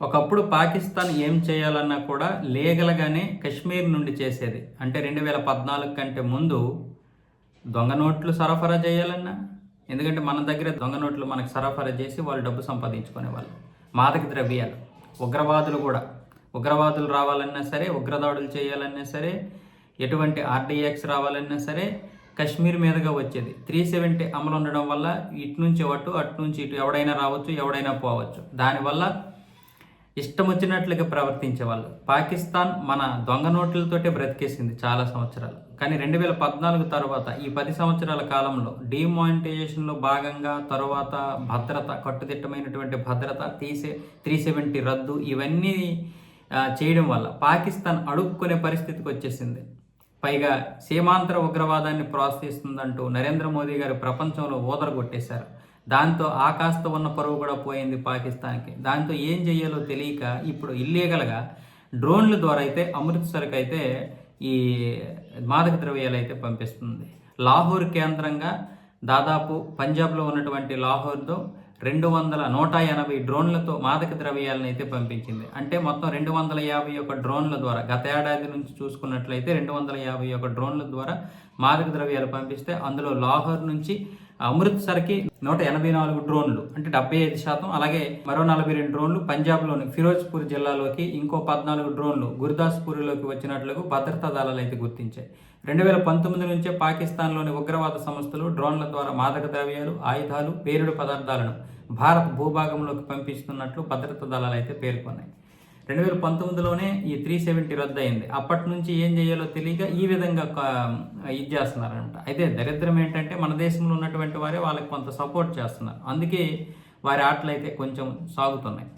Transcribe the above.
ఒకప్పుడు పాకిస్తాన్ ఏం చేయాలన్నా కూడా లీగల్గానే కశ్మీర్ నుండి చేసేది. అంటే 2014 కంటే ముందు దొంగ నోట్లు సరఫరా చేయాలన్నా, ఎందుకంటే మన దగ్గర దొంగ నోట్లు మనకు సరఫరా చేసి వాళ్ళు డబ్బు సంపాదించుకునేవాళ్ళు. మాదక ద్రవ్యాలు, ఉగ్రవాదులు కూడా, ఉగ్రవాదులు రావాలన్నా సరే, ఉగ్రదాడులు చేయాలన్నా సరే, ఎటువంటి ఆర్డీఎక్స్ రావాలన్నా సరే కశ్మీర్ మీదుగా వచ్చేది. 370 అమలు ఉండడం వల్ల ఇటు నుంచి అటు నుంచి ఇటు ఎవడైనా రావచ్చు, ఎవడైనా పోవచ్చు. దానివల్ల ఇష్టం వచ్చినట్లుగా ప్రవర్తించేవాళ్ళు. పాకిస్తాన్ మన దొంగ నోట్లతోటే బ్రతికేసింది చాలా సంవత్సరాలు. కానీ 2014 తర్వాత ఈ 10 సంవత్సరాల కాలంలో డిమానిటైజేషన్లో భాగంగా తర్వాత భద్రత, కట్టుదిట్టమైనటువంటి భద్రత, 370 రద్దు, ఇవన్నీ చేయడం వల్ల పాకిస్తాన్ అడుక్కునే పరిస్థితికి వచ్చేసింది. పైగా సీమాంతర ఉగ్రవాదాన్ని ప్రోత్సహిస్తుందంటూ నరేంద్ర మోదీ గారు ప్రపంచంలో ఊదరగొట్టేశారు. దాంతో ఆకాస్త ఉన్న పరువు కూడా పోయింది పాకిస్తాన్కి. దాంతో ఏం చేయాలో తెలియక ఇప్పుడు ఇల్లీగల్గా డ్రోన్ల ద్వారా అయితే అమృత్సర్కి అయితే ఈ మాదక ద్రవ్యాలు అయితే పంపిస్తుంది. లాహోర్ కేంద్రంగా దాదాపు పంజాబ్లో ఉన్నటువంటి లాహోర్తో 180 డ్రోన్లతో మాదక ద్రవ్యాలను అయితే పంపించింది. అంటే మొత్తం 251 డ్రోన్ల ద్వారా, గత ఏడాది నుంచి చూసుకున్నట్లయితే 251 డ్రోన్ల ద్వారా మాదక ద్రవ్యాలు పంపిస్తే అందులో లాహోర్ నుంచి అమృత్సర్కి 184 డ్రోన్లు, అంటే 75%. అలాగే మరో 42 డ్రోన్లు పంజాబ్లోని ఫిరోజ్పూర్ జిల్లాలోకి, ఇంకో 14 డ్రోన్లు గుర్దాస్పూర్లోకి వచ్చినట్లుగా భద్రతా దళాలు అయితే గుర్తించాయి. 2019 నుంచే పాకిస్తాన్లోని ఉగ్రవాద సంస్థలు డ్రోన్ల ద్వారా మాదక ద్రవ్యాలు, ఆయుధాలు, పేలుడు పదార్థాలను భారత్ భూభాగంలోకి పంపిస్తున్నట్లు భద్రతా దళాలు అయితే పేర్కొన్నాయి. 2019లోనే ఈ 370 రద్దు అయింది. అప్పటి నుంచి ఏం చేయాలో తెలియక ఈ విధంగా ఇది చేస్తున్నారనమాట. అయితే దరిద్రం ఏంటంటే మన దేశంలో ఉన్నటువంటి వారే వాళ్ళకి కొంత సపోర్ట్ చేస్తున్నారు. అందుకే వారి ఆటలు అయితే కొంచెం సాగుతున్నాయి.